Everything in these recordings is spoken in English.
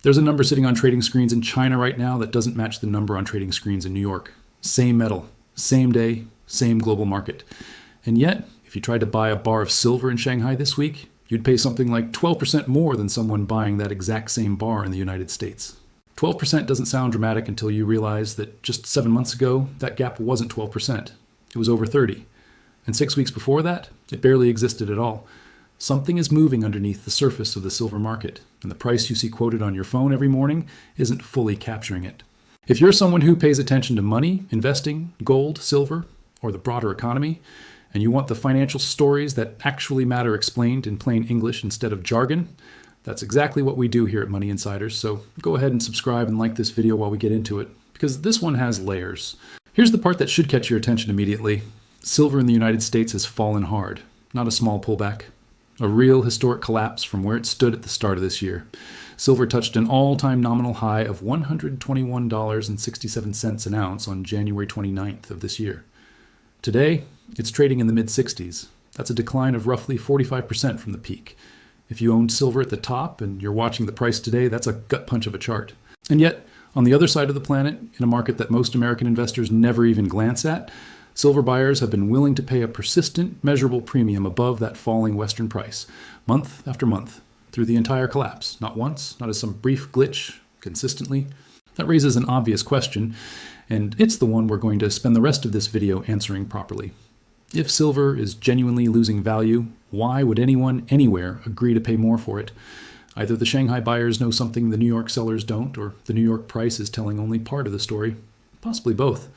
There's a number sitting on trading screens in China right now that doesn't match the number on trading screens in New York. Same metal, same day, same global market. And yet, if you tried to buy a bar of silver in Shanghai this week, you'd pay something like 12% more than someone buying that exact same bar in the United States. 12% doesn't sound dramatic until you realize that just 7 months ago, that gap wasn't 12%. It was over 30. And 6 weeks before that, it barely existed at all. Something is moving underneath the surface of the silver market, and the price you see quoted on your phone every morning isn't fully capturing it. If you're someone who pays attention to money, investing, gold, silver, or the broader economy, and you want the financial stories that actually matter explained in plain English instead of jargon, that's exactly what we do here at Money Insiders, so go ahead and subscribe and like this video while we get into it, because this one has layers. Here's the part that should catch your attention immediately. Silver in the United States has fallen hard, not a small pullback. A real historic collapse from where it stood at the start of this year. Silver touched an all-time nominal high of $121.67 an ounce on January 29th of this year. Today, it's trading in the mid-60s. That's a decline of roughly 45% from the peak. If you owned silver at the top and you're watching the price today, that's a gut punch of a chart. And yet, on the other side of the planet, in a market that most American investors never even glance at, silver buyers have been willing to pay a persistent, measurable premium above that falling Western price, month after month, through the entire collapse, not once, not as some brief glitch, consistently. That raises an obvious question, and it's the one we're going to spend the rest of this video answering properly. If silver is genuinely losing value, why would anyone, anywhere, agree to pay more for it? Either the Shanghai buyers know something the New York sellers don't, or the New York price is telling only part of the story. Possibly both.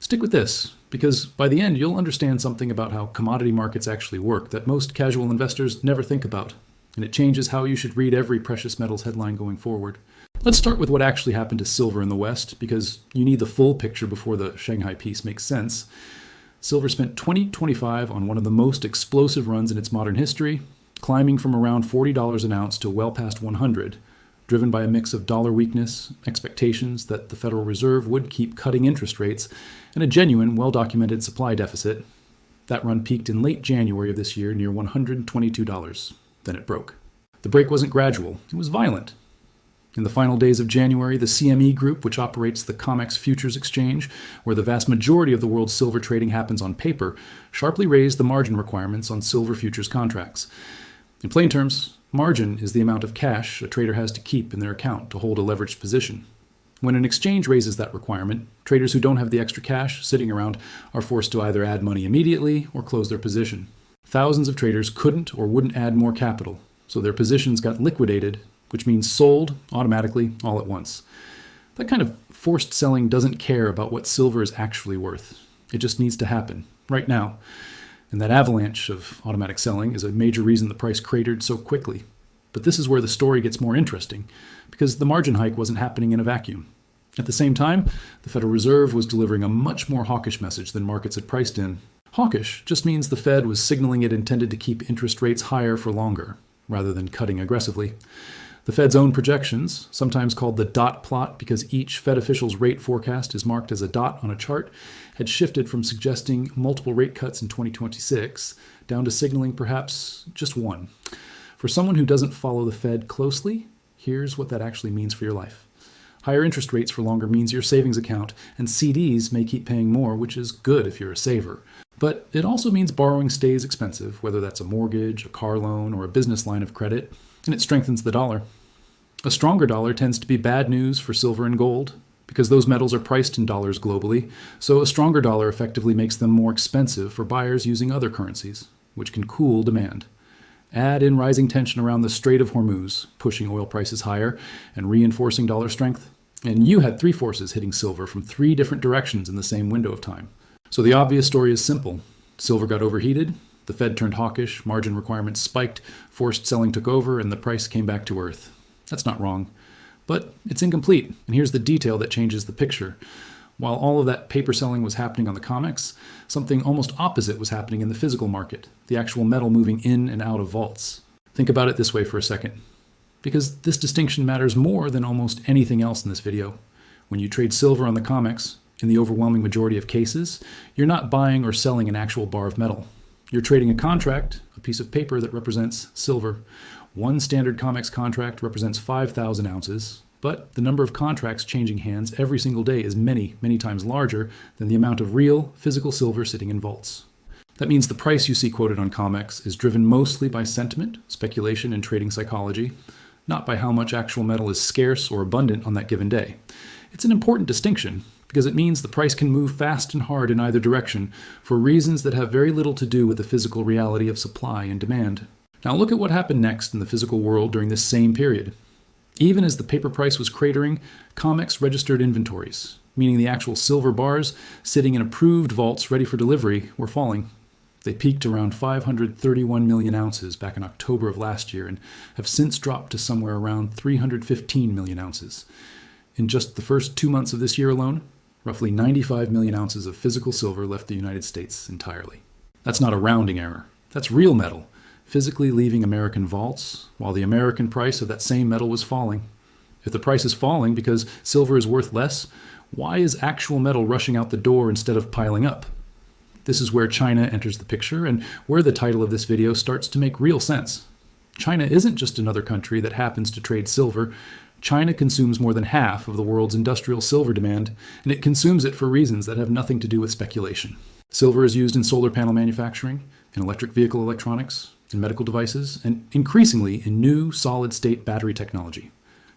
Stick with this, because by the end you'll understand something about how commodity markets actually work that most casual investors never think about, and it changes how you should read every precious metals headline going forward. Let's start with what actually happened to silver in the West, because you need the full picture before the Shanghai piece makes sense. Silver spent 2025 on one of the most explosive runs in its modern history, climbing from around $40 an ounce to well past $100, driven by a mix of dollar weakness, expectations that the Federal Reserve would keep cutting interest rates, and a genuine, well-documented supply deficit. That run peaked in late January of this year near $122. Then it broke. The break wasn't gradual, it was violent. In the final days of January, the CME Group, which operates the COMEX Futures Exchange, where the vast majority of the world's silver trading happens on paper, sharply raised the margin requirements on silver futures contracts. In plain terms, margin is the amount of cash a trader has to keep in their account to hold a leveraged position. When an exchange raises that requirement, traders who don't have the extra cash sitting around are forced to either add money immediately or close their position. Thousands of traders couldn't or wouldn't add more capital, so their positions got liquidated, which means sold automatically all at once. That kind of forced selling doesn't care about what silver is actually worth. It just needs to happen, right now. And that avalanche of automatic selling is a major reason the price cratered so quickly. But this is where the story gets more interesting, because the margin hike wasn't happening in a vacuum. At the same time, the Federal Reserve was delivering a much more hawkish message than markets had priced in. Hawkish just means the Fed was signaling it intended to keep interest rates higher for longer, rather than cutting aggressively. The Fed's own projections, sometimes called the dot plot because each Fed official's rate forecast is marked as a dot on a chart, had shifted from suggesting multiple rate cuts in 2026 down to signaling perhaps just one. For someone who doesn't follow the Fed closely, here's what that actually means for your life. Higher interest rates for longer means your savings account and CDs may keep paying more, which is good if you're a saver. But it also means borrowing stays expensive, whether that's a mortgage, a car loan, or a business line of credit, and it strengthens the dollar. A stronger dollar tends to be bad news for silver and gold, because those metals are priced in dollars globally, so a stronger dollar effectively makes them more expensive for buyers using other currencies, which can cool demand. Add in rising tension around the Strait of Hormuz, pushing oil prices higher and reinforcing dollar strength, and you had three forces hitting silver from three different directions in the same window of time. So the obvious story is simple. Silver got overheated, the Fed turned hawkish, margin requirements spiked, forced selling took over, and the price came back to earth. That's not wrong. But it's incomplete, and here's the detail that changes the picture. While all of that paper selling was happening on the COMEX, something almost opposite was happening in the physical market, the actual metal moving in and out of vaults. Think about it this way for a second, because this distinction matters more than almost anything else in this video. When you trade silver on the COMEX, in the overwhelming majority of cases, you're not buying or selling an actual bar of metal. You're trading a contract, a piece of paper that represents silver. One standard COMEX contract represents 5,000 ounces, but the number of contracts changing hands every single day is many, many times larger than the amount of real, physical silver sitting in vaults. That means the price you see quoted on COMEX is driven mostly by sentiment, speculation, and trading psychology, not by how much actual metal is scarce or abundant on that given day. It's an important distinction because it means the price can move fast and hard in either direction for reasons that have very little to do with the physical reality of supply and demand. Now look at what happened next in the physical world during this same period. Even as the paper price was cratering, COMEX registered inventories, meaning the actual silver bars sitting in approved vaults ready for delivery were falling. They peaked around 531 million ounces back in October of last year and have since dropped to somewhere around 315 million ounces. In just the first 2 months of this year alone, roughly 95 million ounces of physical silver left the United States entirely. That's not a rounding error. That's real metal, physically leaving American vaults, while the American price of that same metal was falling. If the price is falling because silver is worth less, why is actual metal rushing out the door instead of piling up? This is where China enters the picture and where the title of this video starts to make real sense. China isn't just another country that happens to trade silver. China consumes more than half of the world's industrial silver demand, and it consumes it for reasons that have nothing to do with speculation. Silver is used in solar panel manufacturing, in electric vehicle electronics, in medical devices, and increasingly in new solid-state battery technology.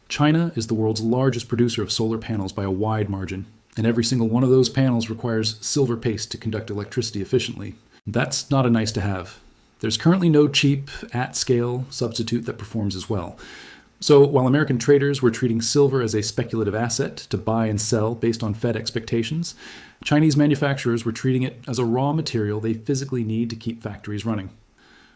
China is the world's largest producer of solar panels by a wide margin, and every single one of those panels requires silver paste to conduct electricity efficiently. That's not a nice to have. There's currently no cheap, at-scale substitute that performs as well. So while American traders were treating silver as a speculative asset to buy and sell based on Fed expectations, Chinese manufacturers were treating it as a raw material they physically need to keep factories running.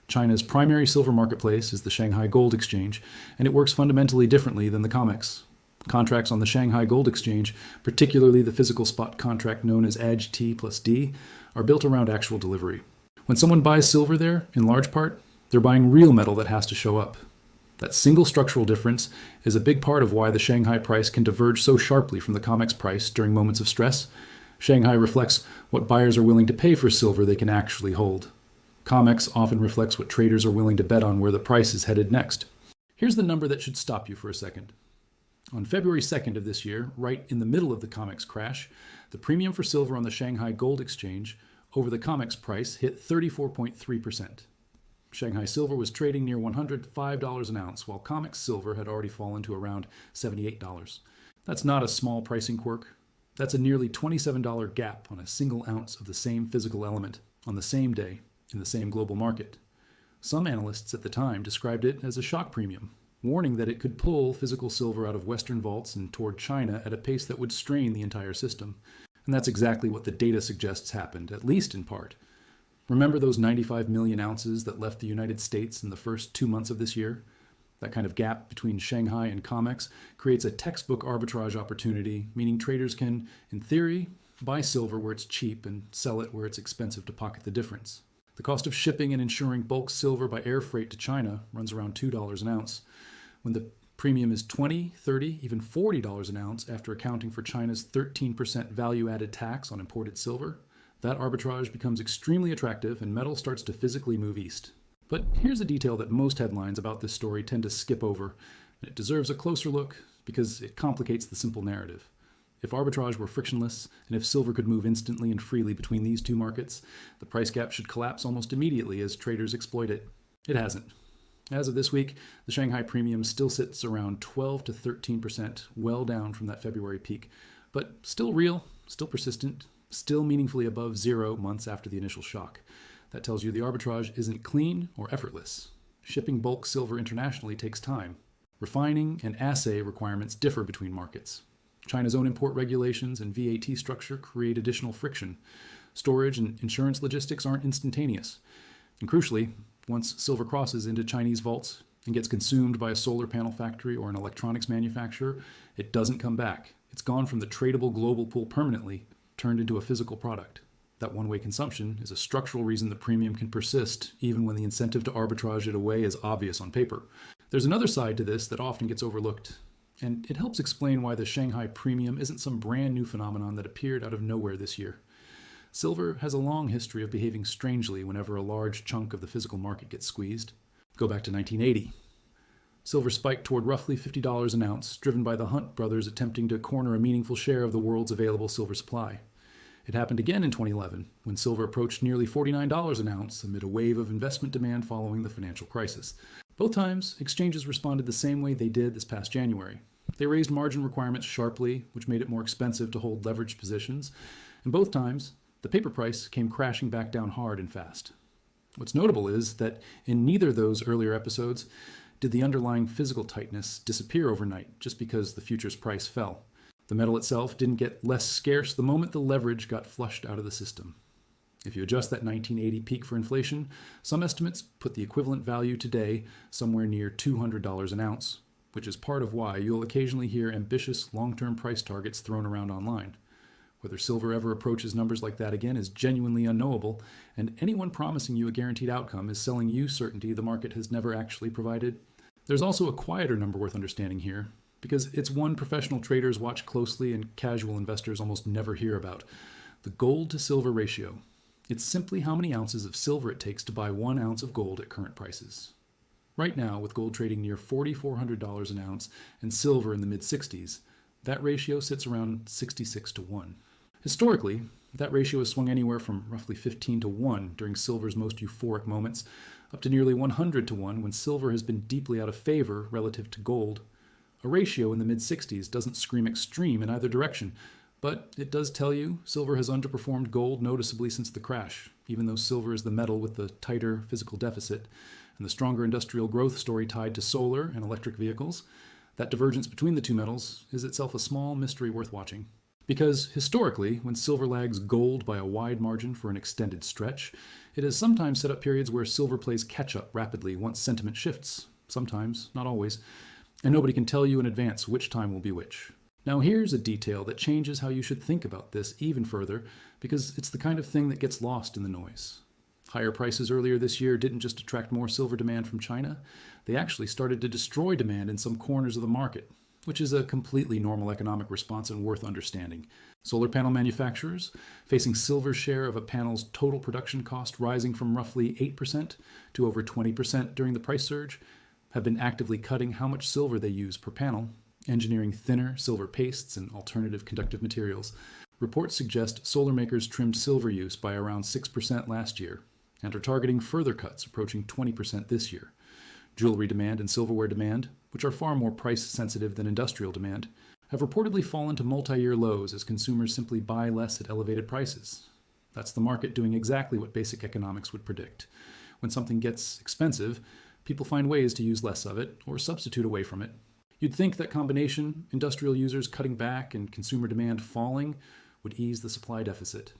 China's primary silver marketplace is the Shanghai Gold Exchange, and it works fundamentally differently than the COMEX. Contracts on the Shanghai Gold Exchange, particularly the physical spot contract known as ADG T plus D, are built around actual delivery. When someone buys silver there, in large part, they're buying real metal that has to show up. That single structural difference is a big part of why the Shanghai price can diverge so sharply from the COMEX price during moments of stress. Shanghai reflects what buyers are willing to pay for silver they can actually hold. COMEX often reflects what traders are willing to bet on where the price is headed next. Here's the number that should stop you for a second. On February 2nd of this year, right in the middle of the COMEX crash, the premium for silver on the Shanghai Gold Exchange over the COMEX price hit 34.3%. Shanghai Silver was trading near $105 an ounce, while COMEX silver had already fallen to around $78. That's not a small pricing quirk. That's a nearly $27 gap on a single ounce of the same physical element on the same day in the same global market. Some analysts at the time described it as a shock premium, warning that it could pull physical silver out of Western vaults and toward China at a pace that would strain the entire system. And that's exactly what the data suggests happened, at least in part. Remember those 95 million ounces that left the United States in the first 2 months of this year? That kind of gap between Shanghai and COMEX creates a textbook arbitrage opportunity, meaning traders can, in theory, buy silver where it's cheap and sell it where it's expensive to pocket the difference. The cost of shipping and insuring bulk silver by air freight to China runs around $2 an ounce. When the premium is $20, $30, even $40 an ounce after accounting for China's 13% value-added tax on imported silver, that arbitrage becomes extremely attractive and metal starts to physically move east. But here's a detail that most headlines about this story tend to skip over, and it deserves a closer look because it complicates the simple narrative. If arbitrage were frictionless, and if silver could move instantly and freely between these two markets, the price gap should collapse almost immediately as traders exploit it. It hasn't. As of this week, the Shanghai premium still sits around 12 to 13%, well down from that February peak, but still real, still persistent, still meaningfully above zero months after the initial shock. That tells you the arbitrage isn't clean or effortless. Shipping bulk silver internationally takes time. Refining and assay requirements differ between markets. China's own import regulations and VAT structure create additional friction. Storage and insurance logistics aren't instantaneous. And crucially, once silver crosses into Chinese vaults and gets consumed by a solar panel factory or an electronics manufacturer, it doesn't come back. It's gone from the tradable global pool permanently, turned into a physical product. That one-way consumption is a structural reason the premium can persist, even when the incentive to arbitrage it away is obvious on paper. There's another side to this that often gets overlooked, and it helps explain why the Shanghai premium isn't some brand new phenomenon that appeared out of nowhere this year. Silver has a long history of behaving strangely whenever a large chunk of the physical market gets squeezed. Go back to 1980. Silver spiked toward roughly $50 an ounce, driven by the Hunt brothers attempting to corner a meaningful share of the world's available silver supply. It happened again in 2011, when silver approached nearly $49 an ounce amid a wave of investment demand following the financial crisis. Both times, exchanges responded the same way they did this past January. They raised margin requirements sharply, which made it more expensive to hold leveraged positions, and both times, the paper price came crashing back down hard and fast. What's notable is that in neither of those earlier episodes did the underlying physical tightness disappear overnight just because the futures price fell. The metal itself didn't get less scarce the moment the leverage got flushed out of the system. If you adjust that 1980 peak for inflation, some estimates put the equivalent value today somewhere near $200 an ounce, which is part of why you'll occasionally hear ambitious long-term price targets thrown around online. Whether silver ever approaches numbers like that again is genuinely unknowable, and anyone promising you a guaranteed outcome is selling you certainty the market has never actually provided. There's also a quieter number worth understanding here, because it's one professional traders watch closely and casual investors almost never hear about: the gold to silver ratio. It's simply how many ounces of silver it takes to buy 1 ounce of gold at current prices. Right now, with gold trading near $4,400 an ounce and silver in the mid-60s, that ratio sits around 66 to 1. Historically, that ratio has swung anywhere from roughly 15 to 1 during silver's most euphoric moments, up to nearly 100 to 1 when silver has been deeply out of favor relative to gold. A ratio in the mid-60s doesn't scream extreme in either direction, but it does tell you silver has underperformed gold noticeably since the crash, even though silver is the metal with the tighter physical deficit and the stronger industrial growth story tied to solar and electric vehicles. That divergence between the two metals is itself a small mystery worth watching. Because historically, when silver lags gold by a wide margin for an extended stretch, it has sometimes set up periods where silver plays catch-up rapidly once sentiment shifts. Sometimes, not always. And nobody can tell you in advance which time will be which. Now here's a detail that changes how you should think about this even further, because it's the kind of thing that gets lost in the noise. Higher prices earlier this year didn't just attract more silver demand from China, they actually started to destroy demand in some corners of the market, which is a completely normal economic response and worth understanding. Solar panel manufacturers, facing silver's share of a panel's total production cost rising from roughly 8% to over 20% during the price surge, have been actively cutting how much silver they use per panel, engineering thinner silver pastes and alternative conductive materials. Reports suggest solar makers trimmed silver use by around 6% last year, and are targeting further cuts approaching 20% this year. Jewelry demand and silverware demand, which are far more price-sensitive than industrial demand, have reportedly fallen to multi-year lows as consumers simply buy less at elevated prices. That's the market doing exactly what basic economics would predict. When something gets expensive, people find ways to use less of it or substitute away from it. You'd think that combination, industrial users cutting back and consumer demand falling, would ease the supply deficit.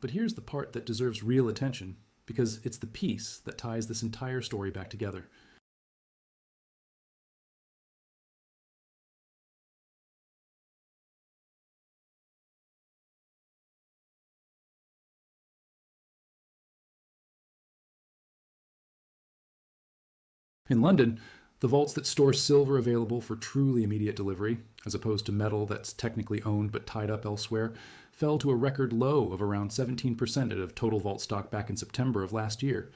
But here's the part that deserves real attention, because it's the piece that ties this entire story back together. In London, the vaults that store silver available for truly immediate delivery, as opposed to metal that's technically owned but tied up elsewhere, fell to a record low of around 17% of total vault stock back in September of last year.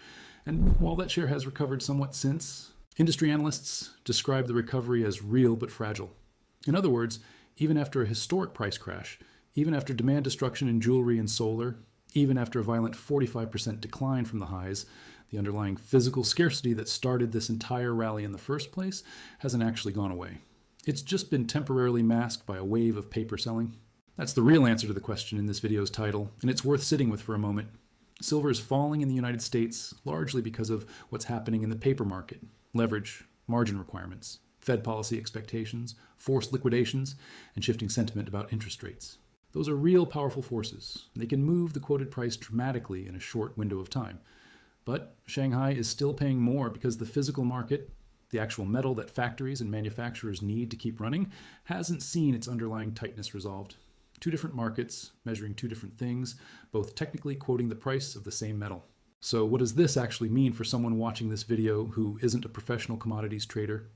And while that share has recovered somewhat since, industry analysts describe the recovery as real but fragile. In other words, even after a historic price crash, even after demand destruction in jewelry and solar, even after a violent 45% decline from the highs, the underlying physical scarcity that started this entire rally in the first place hasn't actually gone away. It's just been temporarily masked by a wave of paper selling. That's the real answer to the question in this video's title, and it's worth sitting with for a moment. Silver is falling in the United States largely because of what's happening in the paper market: leverage, margin requirements, Fed policy expectations, forced liquidations, and shifting sentiment about interest rates. Those are real powerful forces, and they can move the quoted price dramatically in a short window of time. But Shanghai is still paying more because the physical market, the actual metal that factories and manufacturers need to keep running, hasn't seen its underlying tightness resolved. Two different markets, measuring two different things, both technically quoting the price of the same metal. So what does this actually mean for someone watching this video who isn't a professional commodities trader?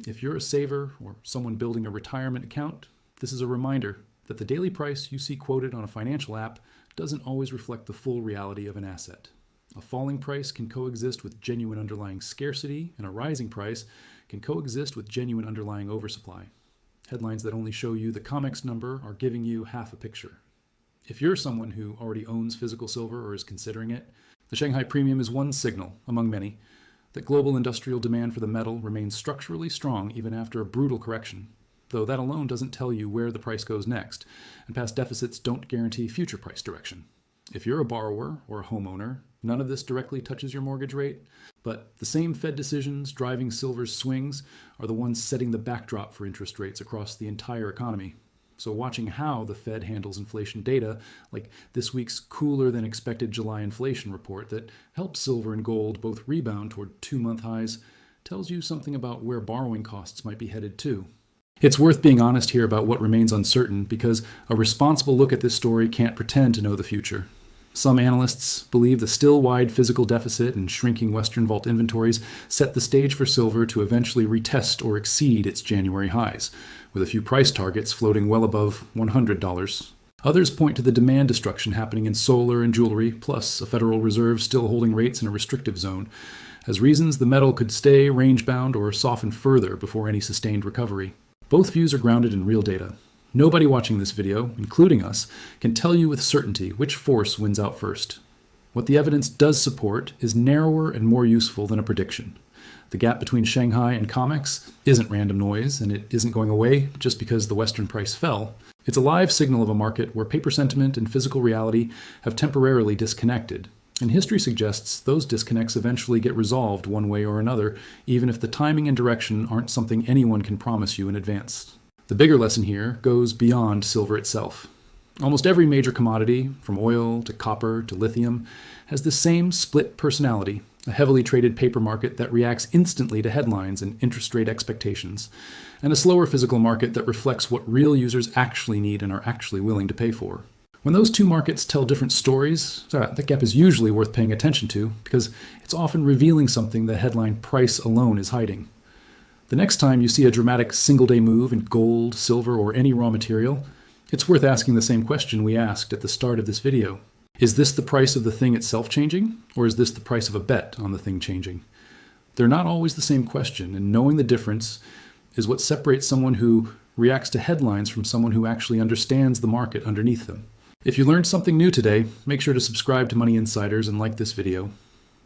If you're a saver or someone building a retirement account, this is a reminder that the daily price you see quoted on a financial app doesn't always reflect the full reality of an asset. A falling price can coexist with genuine underlying scarcity, and a rising price can coexist with genuine underlying oversupply. Headlines that only show you the COMEX number are giving you half a picture. If you're someone who already owns physical silver or is considering it, the Shanghai Premium is one signal, among many, that global industrial demand for the metal remains structurally strong even after a brutal correction, though that alone doesn't tell you where the price goes next, and past deficits don't guarantee future price direction. If you're a borrower or a homeowner, none of this directly touches your mortgage rate, but the same Fed decisions driving silver's swings are the ones setting the backdrop for interest rates across the entire economy. So watching how the Fed handles inflation data, like this week's cooler than expected July inflation report that helps silver and gold both rebound toward 2-month highs, tells you something about where borrowing costs might be headed too. It's worth being honest here about what remains uncertain, because a responsible look at this story can't pretend to know the future. Some analysts believe the still wide physical deficit and shrinking Western vault inventories set the stage for silver to eventually retest or exceed its January highs, with a few price targets floating well above $100. Others point to the demand destruction happening in solar and jewelry, plus a Federal Reserve still holding rates in a restrictive zone, as reasons the metal could stay range-bound or soften further before any sustained recovery. Both views are grounded in real data. Nobody watching this video, including us, can tell you with certainty which force wins out first. What the evidence does support is narrower and more useful than a prediction. The gap between Shanghai and COMEX isn't random noise, and it isn't going away just because the Western price fell. It's a live signal of a market where paper sentiment and physical reality have temporarily disconnected. And history suggests those disconnects eventually get resolved one way or another, even if the timing and direction aren't something anyone can promise you in advance. The bigger lesson here goes beyond silver itself. Almost every major commodity, from oil to copper to lithium, has the same split personality, a heavily traded paper market that reacts instantly to headlines and interest rate expectations, and a slower physical market that reflects what real users actually need and are actually willing to pay for. When those two markets tell different stories, that gap is usually worth paying attention to, because it's often revealing something the headline price alone is hiding. The next time you see a dramatic single-day move in gold, silver, or any raw material, it's worth asking the same question we asked at the start of this video. Is this the price of the thing itself changing, or is this the price of a bet on the thing changing? They're not always the same question, and knowing the difference is what separates someone who reacts to headlines from someone who actually understands the market underneath them. If you learned something new today, make sure to subscribe to Money Insiders and like this video.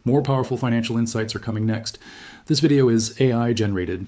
More powerful financial insights are coming next. This video is AI generated.